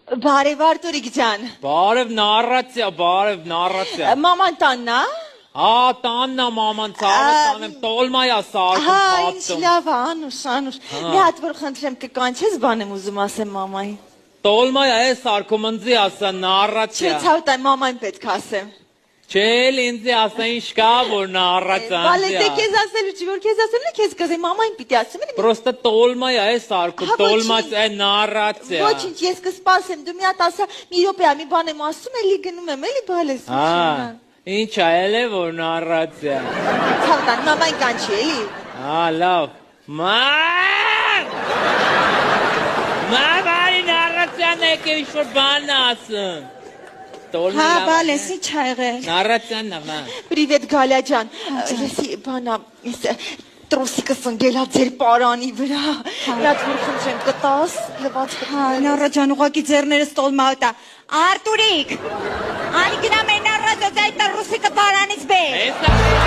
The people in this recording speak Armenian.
Բարև Արտուրիկ ջան։ Բարև նարրացիա։ Մաման տանն է։ Հա, տաննա մաման ցավը տանեմ, տոլմայա սարքում Հա, ինչ փաթում։ լավ է, անուշ։ Մի հատ որ խնդրեմ կկանչես բան եմ ուզում ասեմ մամային։ Տոլմայա է սարքում ընձի ասա նարրացիա։ Չէ, ցավ տա մամային պետք ասեմ։ Չէ, ինձ ասա ինչ կա որ նարրացիա։ Բալե դե քեզ ասելու չի, որ քեզ ասելն է քեզ կզե մամային պիտի ասեմ։ Պրոստը տոլմայա է սարքում, տոլմաց է նարրացիա։ Ոչինչ, ես կսպասեմ, դու մի հատ ասա, մի րոպե, մի բան եմ ասում, էլի գնում եմ, էլի բալես։ Հա, ինչ այլ է որ նարրացիա։ Ցավ տան մամային կանչի, էլի։ Հա, լավ։ Մամայի նարրացիան եկե ինչ որ բան ասում։ Հա, բալես, ինչ ա եղել։ Նարրացիան նավա։ Պրիվետ Գալյա ջան, եսի բանա, տրոսիկս ընգել ա ձեր պարանի վրա, լատ որ խնդրեմ կտաս, լված կտաս։ Նարրա ջան, ուղակի ձերներս տոլմա ուտա, Արտուրիկ, անի գնամ են նարրա ձոզ այդ ռուսիկը պարանից բեր։